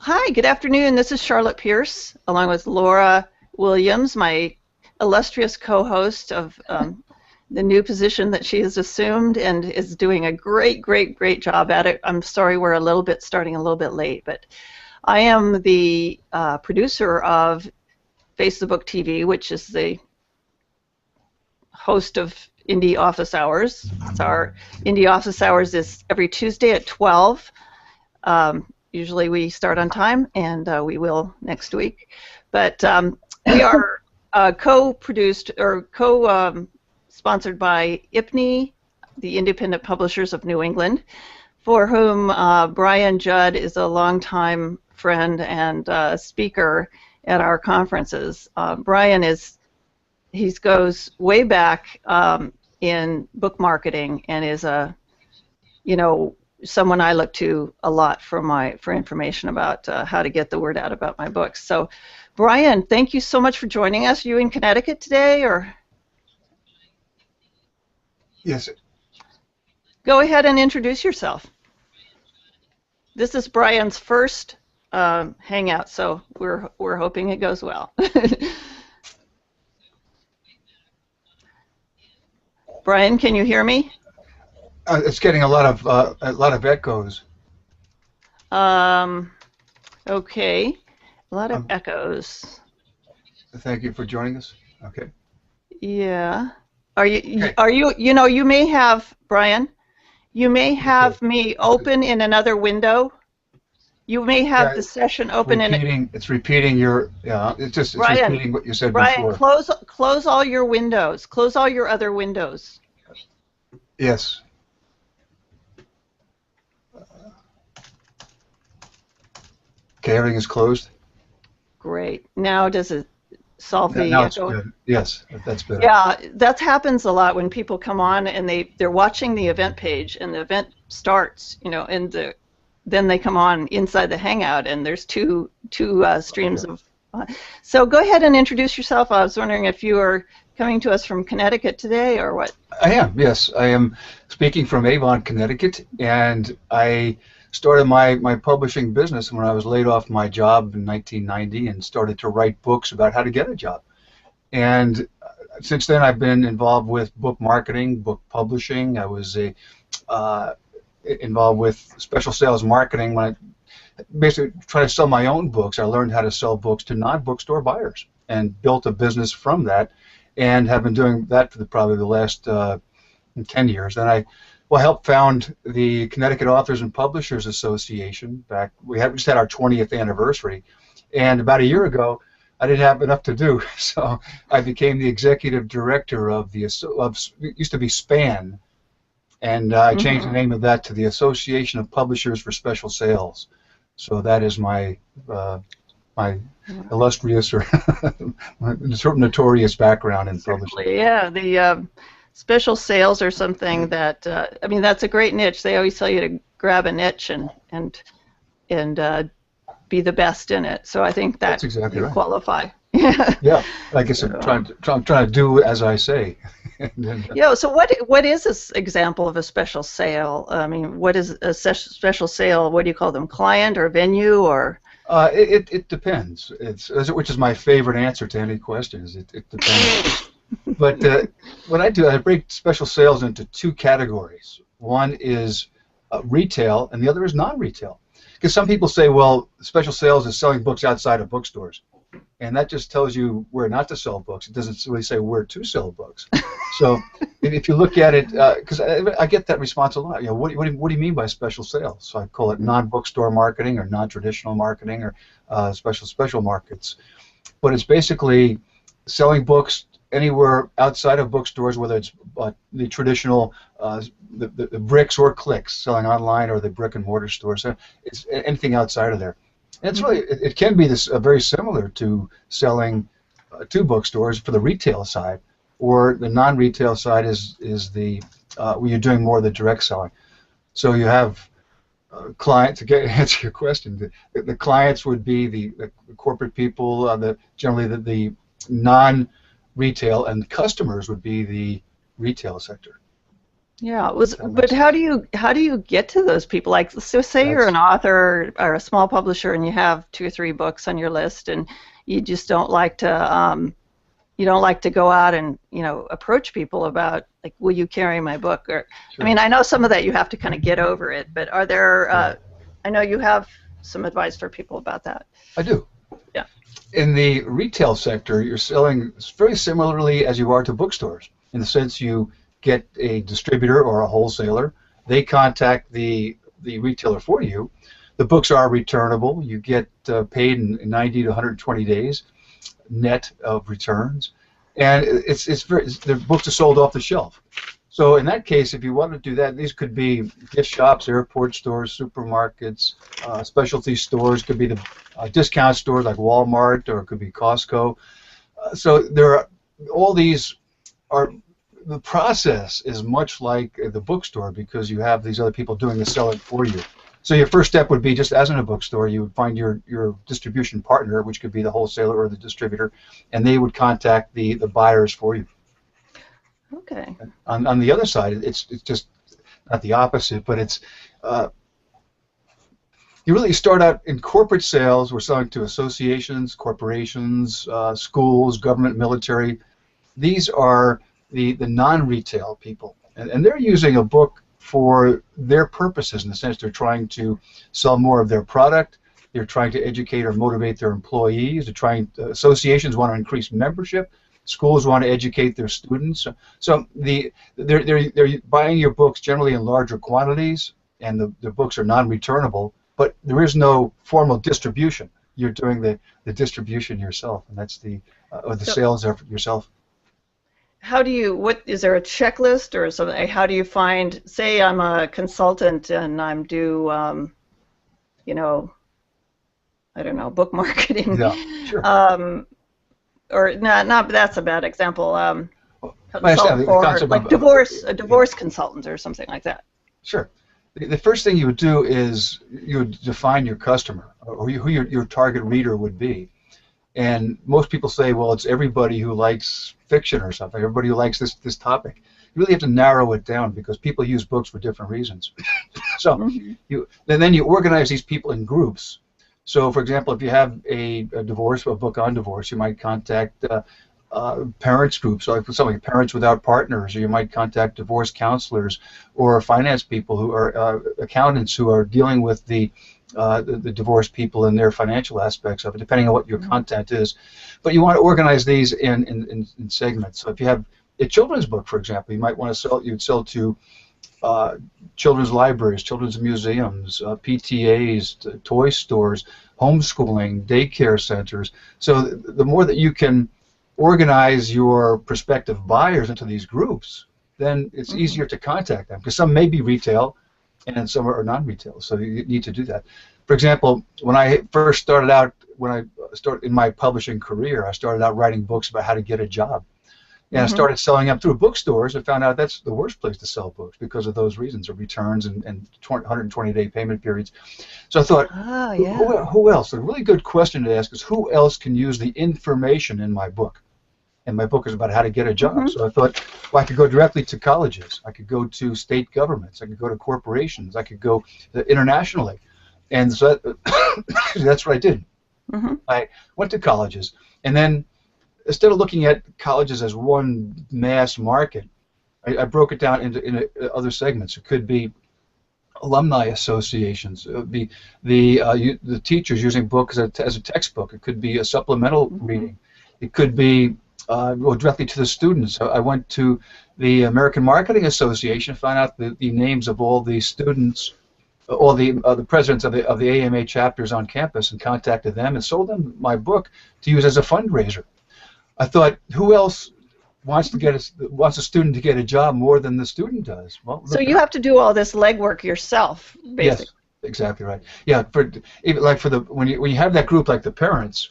Hi, good afternoon. This is Charlotte Pierce, along with Laura Williams, my illustrious co-host of the new position that she has assumed and is doing a great job at it. I'm sorry we're starting a little bit late, but I am the producer of Face the Book TV, which is the host of Indie Office Hours. Our Indie Office Hours is every Tuesday at 12. Usually we start on time, and we will next week. But we are co-produced or co-sponsored by IPNE, the Independent Publishers of New England, for whom Brian Jud is a longtime friend and speaker at our conferences. Brian he goes way back in book marketing and is someone I look to a lot for information about how to get the word out about my books. So, Brian, thank you so much for joining us. Are you in Connecticut today, or? Yes. Go ahead and introduce yourself. This is Brian's first hangout, so we're hoping it goes well. Brian, can you hear me? It's getting a lot of echoes. Okay, a lot of echoes. Thank you for joining us. Okay. Yeah. Are you? Okay. Are you? You may have, Brian. You may have me open in another window. You may have the session open in. It's repeating your. Yeah. It's Brian, repeating what you said Brian, before. close all your windows. Close all your other windows. Yes. Okay, everything is closed. Great. Now does it solve the now it's echo? good. Yes, that's better. Yeah, that happens a lot when people come on and they're watching the event page and the event starts, and then they come on inside the Hangout and there's two streams of. So go ahead and introduce yourself. I was wondering if you are coming to us from Connecticut today or what. I am. Yes, I am speaking from Avon, Connecticut, and I started my publishing business when I was laid off my job in 1990 and started to write books about how to get a job. And since then I've been involved with book marketing, book publishing. I was involved with special sales marketing when I basically tried to sell my own books. I learned how to sell books to non-bookstore buyers and built a business from that, and have been doing that for probably the last 10 years. Then I helped found the Connecticut Authors and Publishers Association. We just had our 20th anniversary, and about a year ago, I didn't have enough to do, so I became the executive director of it used to be SPAN, and I changed the name of that to the Association of Publishers for Special Sales. So that is my illustrious or notorious background in publishing. Yeah, the special sales are something that that's a great niche. They always tell you to grab a niche and be the best in it. So I think that's exactly right. Qualify. Yeah, I guess I'm trying to do as I say. Yeah. So what is this example of a special sale? I mean, what is a special sale? What do you call them? Client or venue or? It depends. Which is my favorite answer to any questions. It depends. But what I do, I break special sales into two categories. One is retail, and the other is non-retail. Because some people say, well, special sales is selling books outside of bookstores, and that just tells you where not to sell books. It doesn't really say where to sell books. So if you look at it, because I get that response a lot. What do you mean by special sales? So I call it non-bookstore marketing or non-traditional marketing or special markets. But it's basically selling books anywhere outside of bookstores, whether it's the traditional the bricks or clicks, selling online, or the brick and mortar stores. So it's anything outside of there. And it's really it can be very similar to selling to bookstores for the retail side, or the non-retail side is the where you're doing more of the direct selling. So you have clients. To answer your question, the clients would be the corporate people, generally the non-retail, and the customers would be the retail sector. Yeah, but how do you get to those people? Like, so say you're an That's author or a small publisher and you have 2 or 3 books on your list, and you just don't like to go out and approach people about, like, will you carry my book? Or, I sure. mean, I know some of that you have to kind of get over it, but are there? I know you have some advice for people about that. I do. Yeah. In the retail sector, you're selling very similarly as you are to bookstores, in the sense you get a distributor or a wholesaler. They contact the retailer for you. The books are returnable. You get paid in 90 to 120 days net of returns, and the books are sold off the shelf. So in that case, if you want to do that, these could be gift shops, airport stores, supermarkets, specialty stores. Could be the discount stores like Walmart, or it could be Costco. So there are all these are. The process is much like the bookstore, because you have these other people doing the selling for you. So your first step would be, just as in a bookstore, you would find your distribution partner, which could be the wholesaler or the distributor, and they would contact the buyers for you. Okay. On the other side, it's just not the opposite, but it's you really start out in corporate sales. We're selling to associations, corporations, schools, government, military. These are the non-retail people, and they're using a book for their purposes, in the sense they're trying to sell more of their product. They're trying to educate or motivate their employees. Associations want to increase membership. Schools want to educate their students. So they're buying your books generally in larger quantities, and the books are non-returnable, but there is no formal distribution. You're doing the distribution yourself, and that's or the sales effort yourself. What is there a checklist or something? How do you find, say I'm a consultant and I'm due, I don't know, book marketing. Yeah, sure. Or not, that's a bad example. I understand the concept like a divorce consultant or something like that. Sure. The first thing you would do is you would define your customer, or who your target reader would be. And most people say, well, it's everybody who likes fiction or something, everybody who likes this topic. You really have to narrow it down, because people use books for different reasons. So then you organize these people in groups. So, for example, if you have a book on divorce, you might contact parents groups, like something like Parents Without Partners, or you might contact divorce counselors, or finance people who are accountants who are dealing with the divorced people and their financial aspects of it, depending on what your content is. But you want to organize these in segments. So if you have a children's book, for example, you might want to you'd sell to children's libraries, children's museums, PTAs, toy stores, homeschooling, daycare centers. So the more that you can organize your prospective buyers into these groups, then it's easier to contact them, because some may be retail and some are non-retail, so you need to do that. For example, when I first started out, in my publishing career, I started out writing books about how to get a job. And I started selling them through bookstores, and found out that's the worst place to sell books because of those reasons, of returns and 120-day payment periods. So I thought, who else? A really good question to ask is, who else can use the information in my book? And my book is about how to get a job. So I thought, well, I could go directly to colleges. I could go to state governments. I could go to corporations. I could go internationally. And so that's what I did. I went to colleges, and then instead of looking at colleges as one mass market, I broke it down into other segments. It could be alumni associations. It would be the teachers using books as a textbook. It could be a supplemental reading. It could be go directly to the students. I went to the American Marketing Association, found out the names of all the students, all the presidents of the AMA chapters on campus, and contacted them and sold them my book to use as a fundraiser. I thought, who else wants a student to get a job more than the student does? Well, so you have to do all this legwork yourself, basically. Yes, exactly right. Yeah, when you have that group like the parents,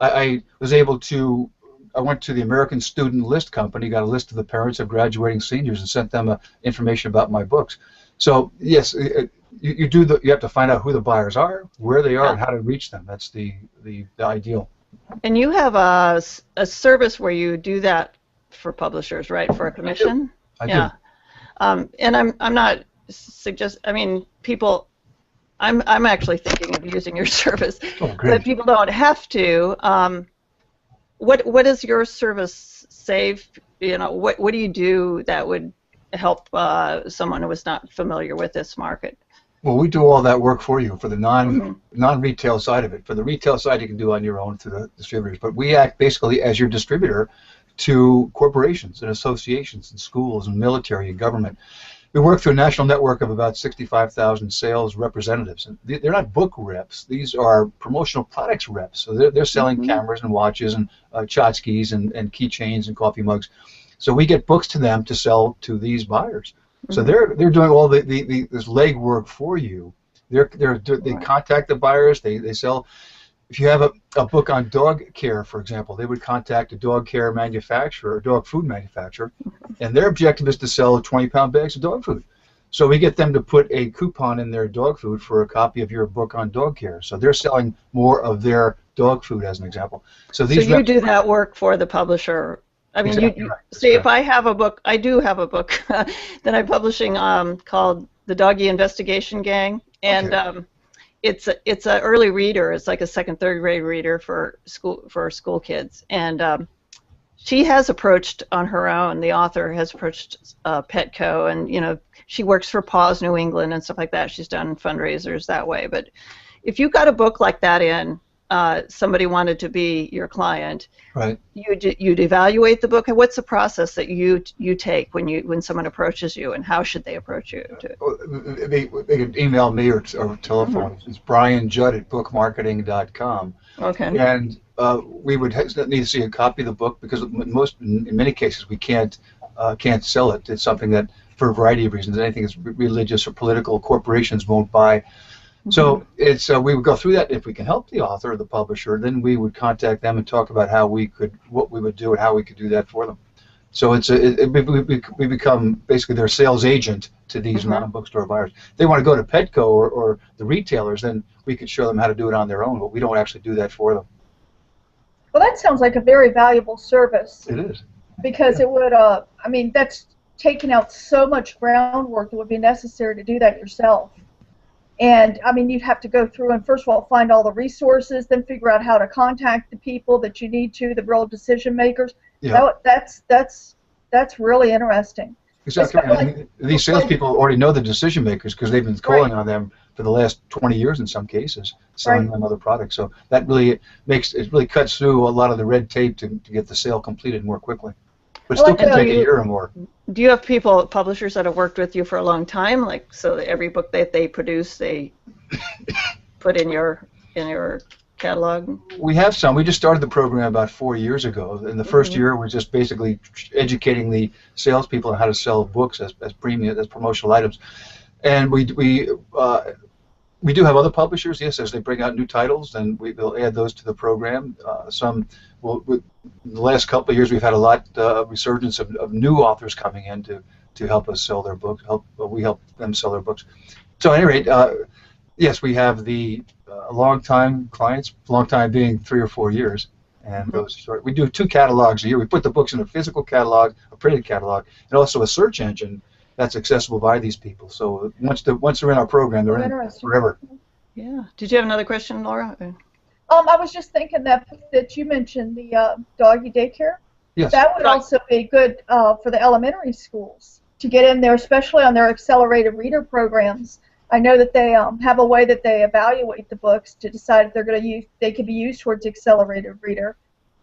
I was able to. I went to the American Student List Company, got a list of the parents of graduating seniors, and sent them information about my books. So yes, you have to find out who the buyers are, where they are, and how to reach them. That's the ideal. And you have a service where you do that for publishers, right? For a commission. I do. And I'm not I mean, people. I'm actually thinking of using your service, but people don't have to. What does your service save? You know, what do you do that would help someone who is not familiar with this market? Well, we do all that work for you for the non-retail side of it. For the retail side, you can do on your own through the distributors. But we act basically as your distributor to corporations and associations and schools and military and government. We work through a national network of about 65,000 sales representatives. And they're not book reps. These are promotional products reps. So they're selling cameras and watches and tchotchkes and keychains and coffee mugs. So we get books to them to sell to these buyers. So they're doing all this legwork for you. They contact the buyers. They sell. If you have a book on dog care, for example, they would contact a dog care manufacturer, a dog food manufacturer, and their objective is to sell 20-pound bags of dog food. So we get them to put a coupon in their dog food for a copy of your book on dog care. So they're selling more of their dog food, as an example. So you do that work for the publisher. I mean, exactly right. See, if I have a book, I do have a book that I'm publishing called The Doggy Investigation Gang, and it's an early reader. It's like a second, third grade reader for school kids, and she has approached on her own. The author has approached Petco, and she works for Paws New England and stuff like that. She's done fundraisers that way. But if you got a book like that in, somebody wanted to be your client, right? You'd evaluate the book. And what's the process that you take when someone approaches you, and how should they approach you? They could email me or telephone. It's Brian Jud at bookmarketing.com. Okay. And we would need to see a copy of the book because in many cases we can't sell it. It's something that, for a variety of reasons, anything that's religious or political, corporations won't buy. So it's we would go through that. If we can help the author or the publisher, then we would contact them and talk about what we would do and how we could do that for them. So we become basically their sales agent to these non-bookstore buyers. If they want to go to Petco or the retailers, then we could show them how to do it on their own, but we don't actually do that for them. Well, that sounds like a very valuable service. It is. Because it would, I mean, that's taking out so much groundwork that would be necessary to do that yourself. And, I mean, you'd have to go through and, first of all, find all the resources, then figure out how to contact the people that you need to, the real decision makers. Yeah. That's really interesting. Exactly. Like, these salespeople already know the decision makers because they've been calling on them for the last 20 years in some cases, selling them other products. So that really cuts through a lot of the red tape to get the sale completed more quickly. But still can take a year or more. Do you have publishers that have worked with you for a long time? Like, so that every book that they produce, they put in your catalog? We have some. We just started the program about 4 years ago. In the first year, we're just basically educating the salespeople on how to sell books as premium, as promotional items. And we do have other publishers, yes, as they bring out new titles, then we'll add those to the program. In the last couple of years, we've had a lot of resurgence of new authors coming in to help us sell their books. We help them sell their books. So at any rate, yes, we have the long-time clients, long time being 3 or 4 years, and we do 2 catalogs a year. We put the books in a physical catalog, a printed catalog, and also a search engine that's accessible by these people. So once they're in our program, they're in forever. Yeah. Did you have another question, Laura? I was just thinking that you mentioned the doggy daycare. Yes. That would also be good for the elementary schools to get in there, especially on their accelerated reader programs. I know that they have a way that they evaluate the books to decide if they could be used towards accelerated reader.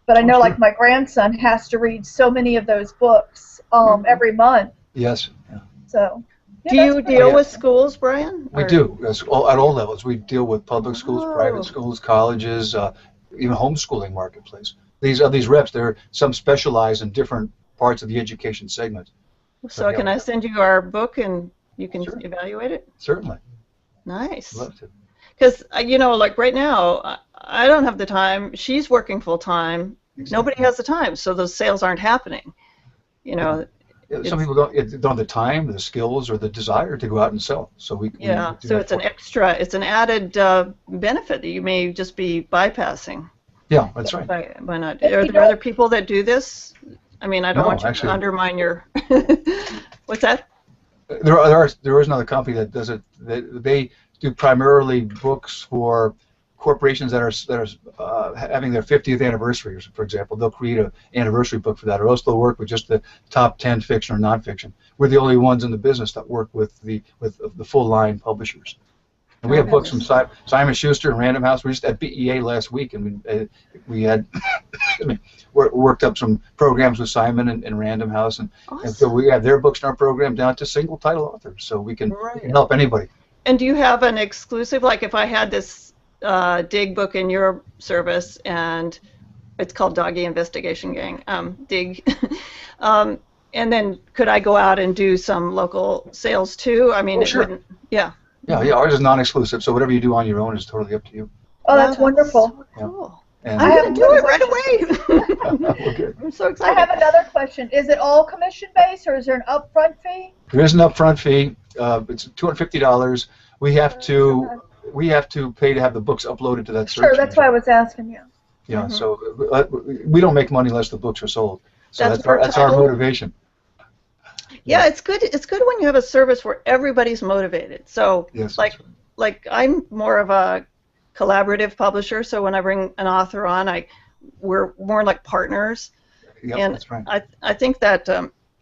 But I know, like my grandson has to read so many of those books every month. Yes. Yeah. So. Do you deal with schools, Brian? We do, at all levels. We deal with public schools, private schools, colleges, even homeschooling marketplace. These reps, some specialize in different parts of the education segment. So can I send you our book and you can evaluate it? Certainly. Nice. Love to. Because, like right now, I don't have the time. She's working full time. Exactly. Nobody has the time, so those sales aren't happening. Some people don't have the time, the skills, or the desire to go out and sell. So so it's an added benefit that you may just be bypassing. Yeah, that's right. Why not? Are there other people that do this? I mean, I don't want you to undermine your. What's that? There is another company that does it. They do primarily books for corporations that are having their 50th anniversary, for example. They'll create an anniversary book for that, or else they'll work with just the top 10 fiction or nonfiction. We're the only ones in the business that work with the full line publishers. And we have books from Simon Schuster and Random House. We were just at BEA last week, and we had worked up some programs with Simon and Random House, and so we have their books in our program down to single title authors, so we can help anybody. And do you have an exclusive, like if I had this Dig book in your service, and it's called Doggy Investigation Gang, Dig, and then could I go out and do some local sales too? I mean, sure. Yeah, ours is non-exclusive, so whatever you do on your own is totally up to you. Oh, that's wonderful. So cool. And I'm going to do it right away. Okay. I'm so excited. I have another question. Is it all commission-based, or is there an upfront fee? There is an upfront fee. It's $250. We have to pay to have the books uploaded to that search Sure, that's engine. why I was asking you. Yeah, so we don't make money unless the books are sold. So that's our motivation. Yeah, it's good. It's good when you have a service where everybody's motivated. So, yes, like I'm more of a collaborative publisher. So when I bring an author on, we're more like partners. Yep, and that's right. I think that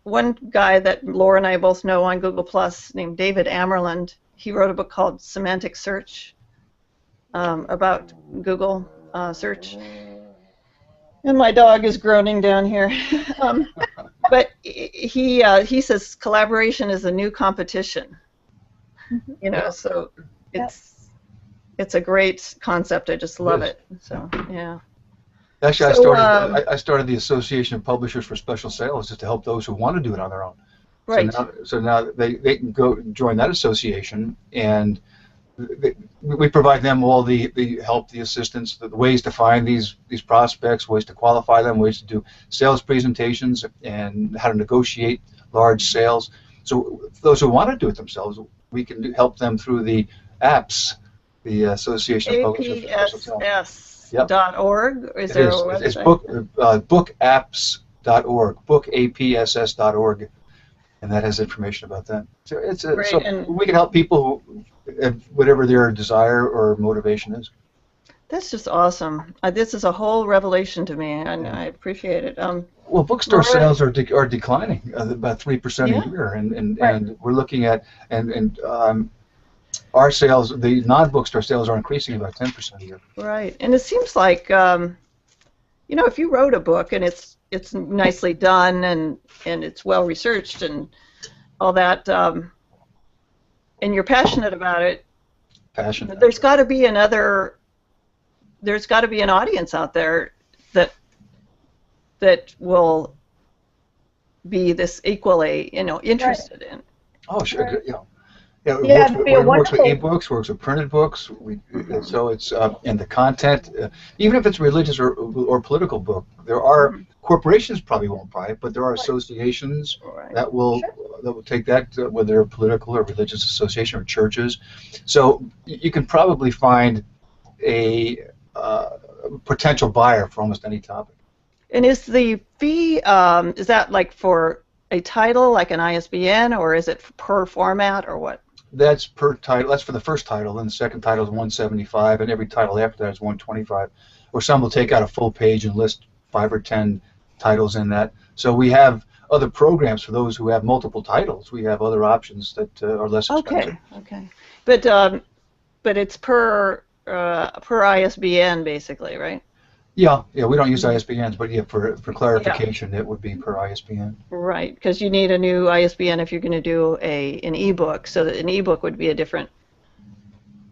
one guy that Laura and I both know on Google Plus named David Amerland, he wrote a book called Semantic Search about Google search. And my dog is groaning down here. But he says collaboration is a new competition. You know, so it's a great concept. I just love it. So yeah. Actually, I started the Association of Publishers for Special Sales just to help those who want to do it on their own. Right. So now they can go join that association, and we provide them all the help, the assistance, the ways to find these prospects, ways to qualify them, ways to do sales presentations, and how to negotiate large sales. So those who want to do it themselves, we can help them through the apps, the Association of Publishers for Special Sales. APSS.org? Is there a website? It's bookapps.org, bookapss.org, and that has information about that. So we can help people who, whatever their desire or motivation is. That's just awesome. This is a whole revelation to me, and I appreciate it. Well, bookstore sales are declining about 3% a year, and we're looking at our sales, the non-bookstore sales, are increasing about 10% a year. Right, and it seems like if you wrote a book and it's nicely done and it's well researched and all that, and you're passionate about it. There's got to be an audience out there that will be this equally interested in. Oh, sure, yeah. It works with e-books, works with printed books. So it's and the content, even if it's religious or political book, there are corporations probably won't buy it, but there are associations that will take that, whether they're a political or religious association or churches. So you can probably find a potential buyer for almost any topic. And is the fee is that like for a title, like an ISBN, or is it per format, or what? That's per title. That's for the first title, and the second title is $175, and every title after that is $125. Or some will take out a full page and list 5 or 10 titles in that. So we have other programs for those who have multiple titles. We have other options that are less expensive. Okay. But it's per ISBN basically, right? Yeah. We don't use ISBNs, but for clarification, it would be per ISBN. Right, because you need a new ISBN if you're going to do an ebook, so that an ebook would be a different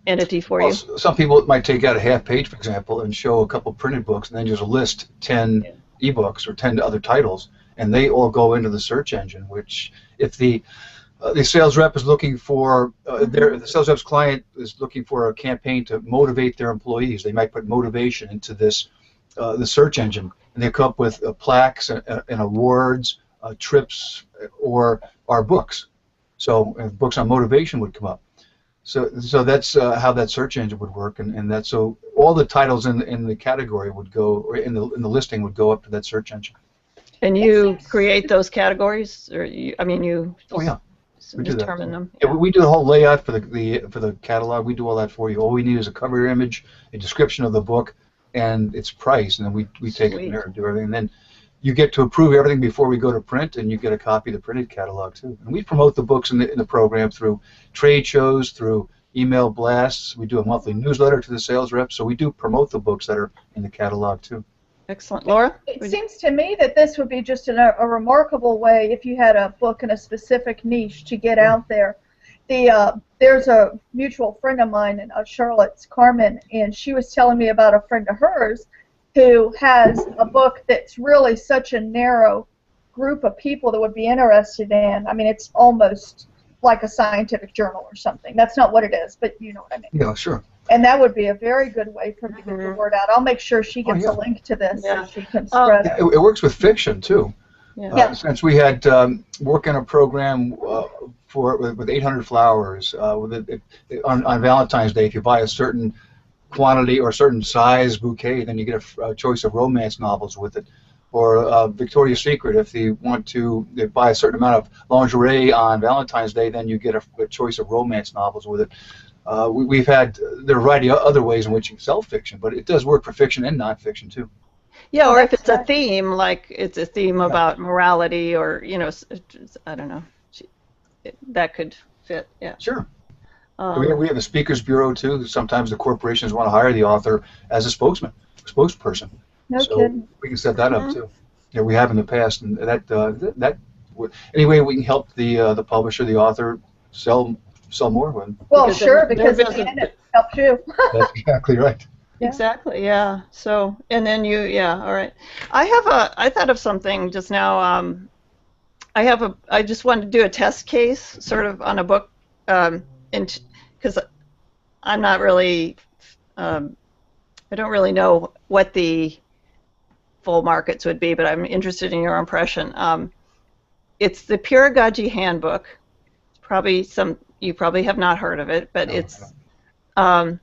entity for you. Some people might take out a half page, for example, and show a couple printed books, and then just list 10 ebooks or 10 other titles, and they all go into the search engine. Which, if the sales rep is looking for the sales rep's client is looking for a campaign to motivate their employees, they might put motivation into this. The search engine, and they come up with plaques and awards, trips, or our books. So books on motivation would come up. So that's how that search engine would work, and that's so all the titles in the category would go, or in the listing would go up to that search engine. And you create those categories, or you? Oh yeah. So determine them. Yeah, we do the whole layout for the catalog. We do all that for you. All we need is a cover image, a description of the book, and its price, and then we take it from there and do everything. And then you get to approve everything before we go to print, and you get a copy of the printed catalog too. And we promote the books in the program through trade shows, through email blasts. We do a monthly newsletter to the sales reps, so we do promote the books that are in the catalog too. Excellent. Laura? It seems to me that this would be just a remarkable way if you had a book in a specific niche to get out there. There's a mutual friend of mine, Charlotte's Carmen, and she was telling me about a friend of hers who has a book that's really such a narrow group of people that would be interested in. I mean, it's almost like a scientific journal or something. That's not what it is, but you know what I mean. Yeah, sure. And that would be a very good way for me to get the word out. I'll make sure she gets a link to this so she can spread it. It works with fiction too. Yeah. Since we had work in a program with 800 flowers on Valentine's Day, if you buy a certain quantity or certain size bouquet, then you get a choice of romance novels with it. Or Victoria's Secret, if you want to buy a certain amount of lingerie on Valentine's Day, then you get a choice of romance novels with it. We've had there are a variety of other ways in which you can sell fiction, but it does work for fiction and nonfiction too. Yeah, or if it's a theme, like it's a theme about morality, or I don't know, that could fit. Yeah. Sure. We have a speakers bureau too. Sometimes the corporations want to hire the author as a spokesperson. No so kidding. We can set that up too. Yeah, we have in the past, and anyway we can help the publisher, the author, sell more with them. Well, sure, because in the end it helps you. That's exactly right. Yeah. Exactly. Yeah. So, and then all right. I thought of something just now. I just wanted to do a test case, sort of on a book, because I'm not really, I don't really know what the full markets would be, but I'm interested in your impression. It's the Pedagogy Handbook. You probably have not heard of it, but the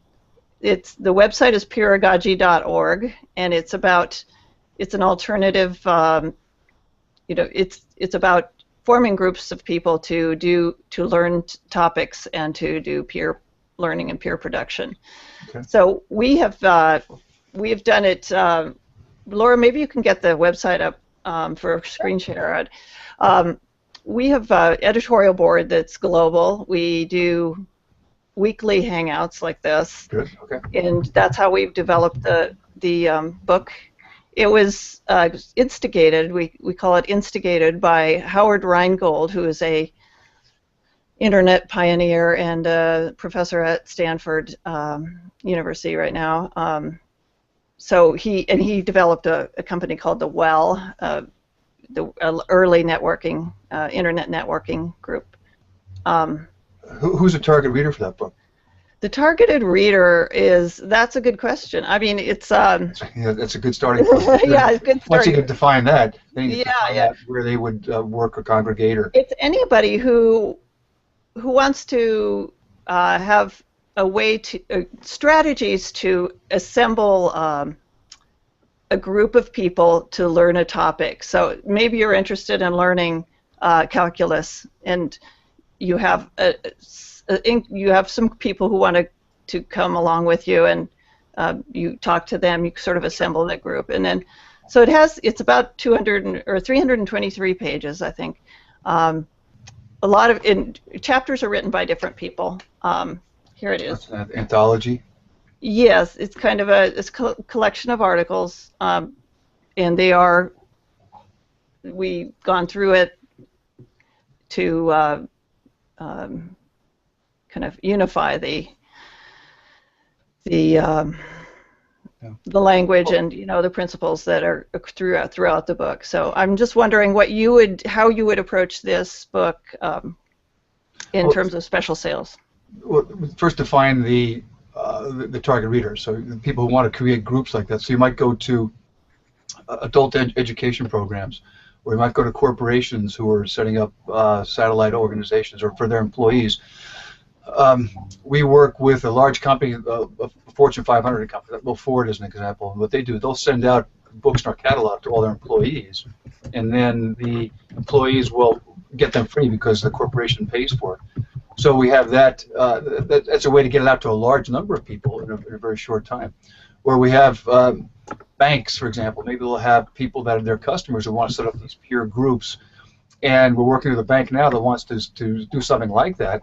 website is pedagogy.org, and it's an alternative. It's about forming groups of people to learn topics and to do peer learning and peer production. Okay. So we have done it. Laura, maybe you can get the website up for a screen share. We have an editorial board that's global. We do weekly hangouts like this. Good. Okay. And that's how we've developed the book. It was instigated. We call it instigated by Howard Rheingold, who is a internet pioneer and a professor at Stanford University right now. So he developed a company called the Well, the early networking, internet networking group. Who's a target reader for that book? The targeted reader that's a good question. I mean, it's that's a good starting point. Yeah, it's good starting. Once you can define that, then you can define out where they would work or congregate. Or it's anybody who wants to have a way to strategies to assemble a group of people to learn a topic. So maybe you're interested in learning calculus, and you have some people who want to come along with you, and you talk to them. You sort of assemble that group, and then so it's about 200 or 323 pages, I think. A lot of chapters are written by different people. Here it is. That's an anthology. Yes, it's kind of a collection of articles, and we've gone through it to kind of unify the language and the principles that are throughout the book. So I'm just wondering how you would approach this book in terms of special sales. Well, first define the target reader. So the people who want to create groups like that. So you might go to adult education programs, or you might go to corporations who are setting up satellite organizations or for their employees. We work with a large company, a Fortune 500 company. Well, Ford is an example. What they do, they'll send out books in our catalog to all their employees, and then the employees will get them free because the corporation pays for it. So we have that. That's a way to get it out to a large number of people in a very short time. Where we have banks, for example, maybe they'll have people that are their customers who want to set up these peer groups, and we're working with a bank now that wants to do something like that.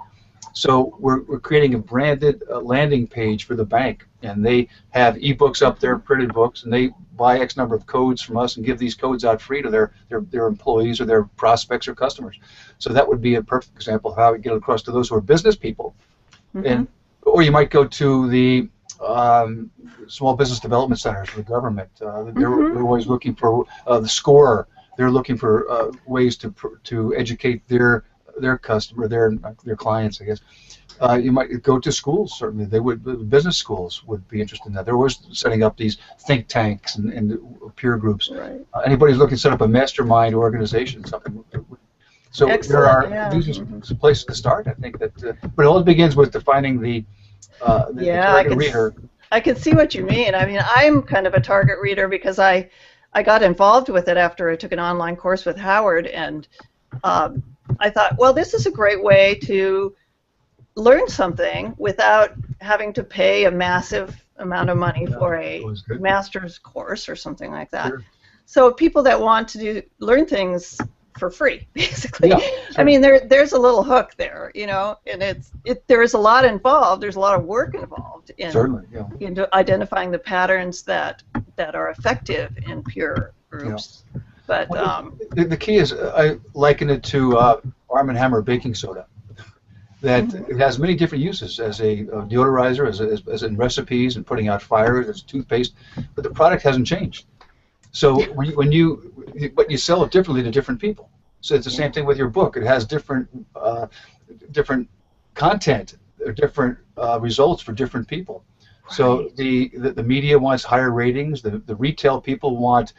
So we're creating a branded landing page for the bank, and they have ebooks up there, printed books, and they buy X number of codes from us and give these codes out free to their employees or their prospects or customers. So that would be a perfect example of how we get across to those who are business people. And or you might go to the small business development centers for the government. They're always looking for the score. They're looking for ways to educate their customer, their clients, I guess. You might go to schools. Certainly, business schools would be interested in that. They're always setting up these think tanks and peer groups. Right. Anybody who's looking to set up a mastermind organization, something. So Excellent, these are some places to start. I think that, but it all begins with defining the target reader. I can see what you mean. I mean, I'm kind of a target reader because I got involved with it after I took an online course with Howard, and I thought, well, this is a great way to learn something without having to pay a massive amount of money for a master's course or something like that. Sure. So people that want to learn things for free, basically. Yeah, sure. I mean, there's a little hook there, you know, and there is a lot involved. There's a lot of work involved in, Certainly, in identifying the patterns that are effective in peer groups. Yeah. But the key is, I liken it to Arm & Hammer baking soda. That it has many different uses as a deodorizer, as in recipes and putting out fires, as toothpaste, but the product hasn't changed. So but you sell it differently to different people. So it's the same thing with your book. It has different content, or different results for different people. Right. So the media wants higher ratings. The retail people want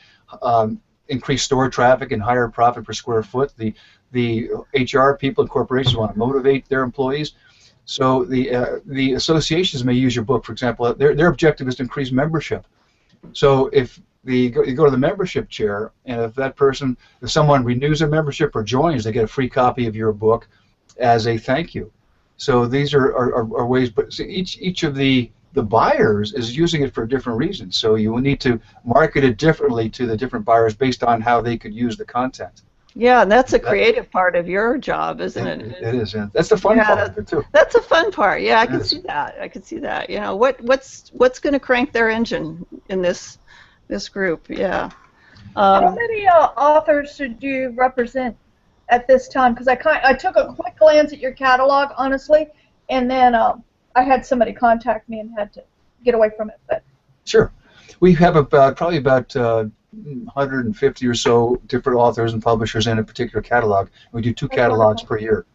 increased store traffic and higher profit per square foot. The HR people and corporations want to motivate their employees. So the associations may use your book, for example. Their objective is to increase membership. So if you go to the membership chair, and if someone renews their membership or joins, they get a free copy of your book as a thank you. So these are ways, but so each of the buyers is using it for different reasons. So you will need to market it differently to the different buyers based on how they could use the content. Yeah, and that's a creative part of your job, isn't it? It is. Yeah. That's the fun part of it too. That's the fun part. Yeah, I can see that. I can see that. You know, what's going to crank their engine in this group? Yeah. How many authors should you represent at this time? Because I took a quick glance at your catalog, honestly, and then I had somebody contact me and had to get away from it. But sure, we have probably about 150 or so different authors and publishers in a particular catalog. We do 2 catalogs per year.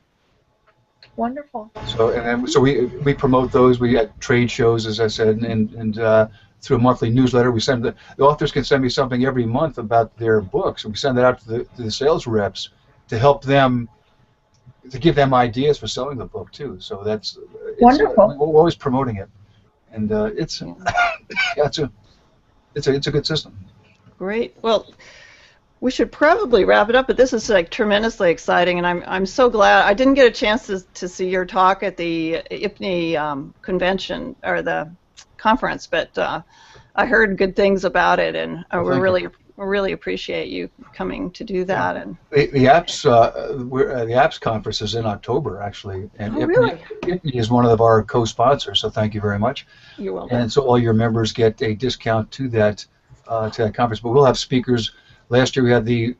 Wonderful. So we promote those. We at trade shows, as I said, and through a monthly newsletter. We send the authors can send me something every month about their books, and we send that out to the sales reps to help them, to give them ideas for selling the book too. So that's wonderful. We're always promoting it, and it's a good system. Great. Well, we should probably wrap it up, but this is like tremendously exciting, and I'm so glad. I didn't get a chance to see your talk at the IPNE convention or the conference, but I heard good things about it, and we really appreciate you coming to do that. And the apps conference is in October, actually, and IPNE is one of our co-sponsors. So thank you very much. You're welcome. And so all your members get a discount to that conference. But we'll have speakers. Last year we had the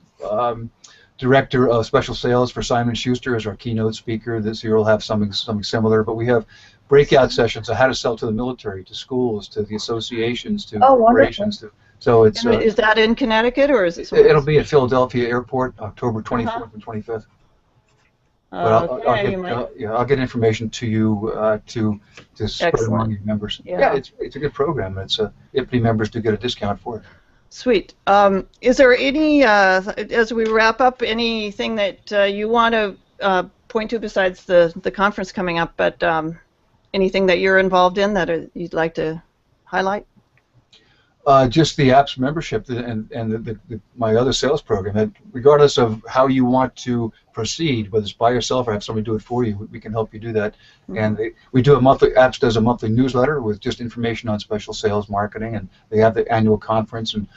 director of special sales for Simon Schuster as our keynote speaker. This year we'll have something similar. But we have breakout sessions on how to sell to the military, to schools, to the associations, to corporations. So it's. Is that in Connecticut or is it? It'll be at Philadelphia Airport, October 24th and 25th. But I'll get information to you to spread among your members. Yeah, it's a good program. It's IPNE members do get a discount for it. Sweet. Is there any, as we wrap up, anything that you want to point to besides the conference coming up, but anything that you're involved in that you'd like to highlight? Just the app's membership and my other sales program. And regardless of how you want to proceed, whether it's by yourself or have somebody do it for you, we can help you do that. Mm-hmm. And we do a monthly. Apps does a monthly newsletter with just information on special sales marketing, and they have the annual conference, and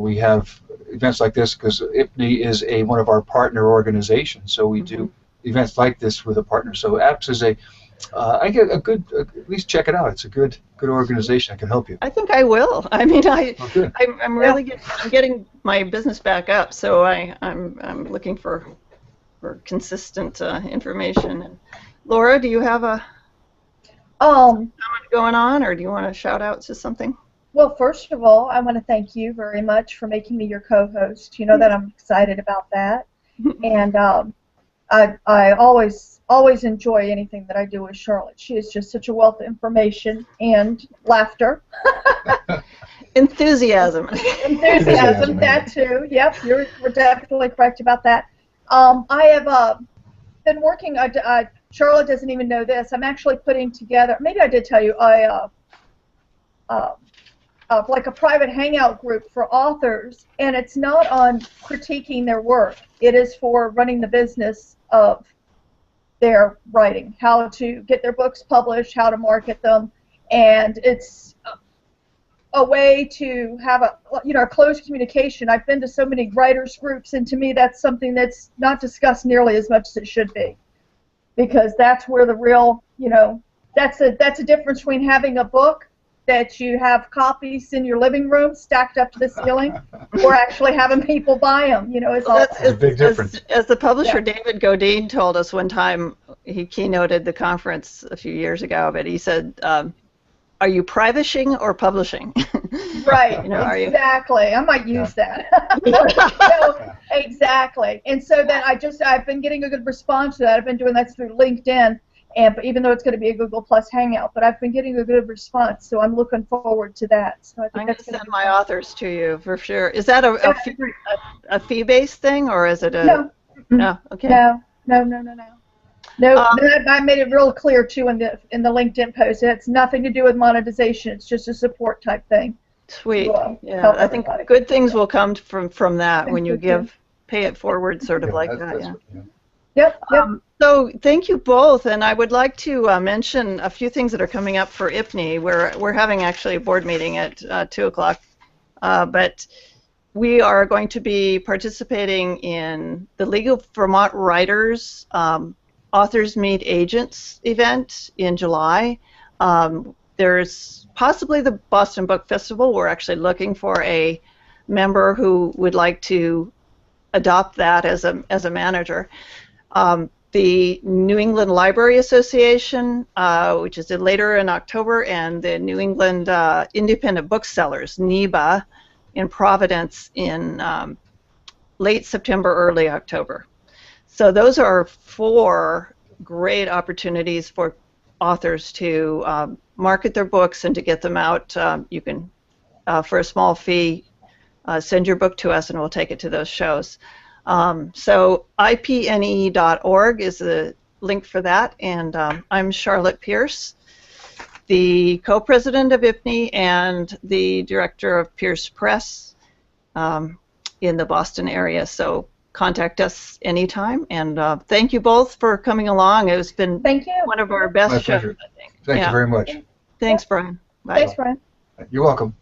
we have events like this because IPNE is one of our partner organizations. So we do events like this with a partner. So apps is I get a good, at least check it out. It's a good organization. I can help you. I think I will. I mean, I'm really I'm getting my business back up, so I'm looking for consistent information. And Laura, do you have a comment going on, or do you want to shout out to something? Well, first of all, I want to thank you very much for making me your co-host. You know that I'm excited about that, and I always enjoy anything that I do with Charlotte. She is just such a wealth of information and laughter. Enthusiasm. Enthusiasm, that too. Yep, we're definitely correct about that. I have been working, Charlotte doesn't even know this, I'm actually putting together, maybe I did tell you, like a private hangout group for authors, and it's not on critiquing their work. It is for running the business of their writing, how to get their books published, how to market them, and it's a way to have a close communication. I've been to so many writers groups, and to me that's something that's not discussed nearly as much as it should be, because that's where the real, that's a difference between having a book that you have copies in your living room stacked up to the ceiling, or actually having people buy them. That's a big difference. As the publisher David Godine told us one time, he keynoted the conference a few years ago, but he said, "Are you privishing or publishing?" Right. Exactly. I might use that. Exactly. And so then I've been getting a good response to that. I've been doing that through LinkedIn. But even though it's going to be a Google Plus Hangout, but I've been getting a good response, so I'm looking forward to that. So I think I'm going to send my authors to you for sure. Is that a fee-based thing, or is it a? No. Okay. No. I made it real clear too in the LinkedIn post. It's nothing to do with monetization. It's just a support type thing. Sweet. Yeah, I think good things will come from that when you pay it forward, sort of like that. Yeah. Yep. So thank you both, and I would like to mention a few things that are coming up for IPNE. We're having actually a board meeting at 2 o'clock, but we are going to be participating in the League of Vermont Writers Authors Meet Agents event in July. There's possibly the Boston Book Festival. We're actually looking for a member who would like to adopt that as a manager. The New England Library Association, which is later in October, and the New England Independent Booksellers, NEBA, in Providence in late September, early October. So those are 4 great opportunities for authors to market their books and to get them out. You can, for a small fee, send your book to us and we'll take it to those shows. So IPNE.org is the link for that, and I'm Charlotte Pierce, the co-president of IPNE and the director of Pierce Press in the Boston area. So contact us anytime, and thank you both for coming along. It's been one of our best shows, I think. Thank you very much. Thanks, Brian. Bye. Thanks, Brian. You're welcome.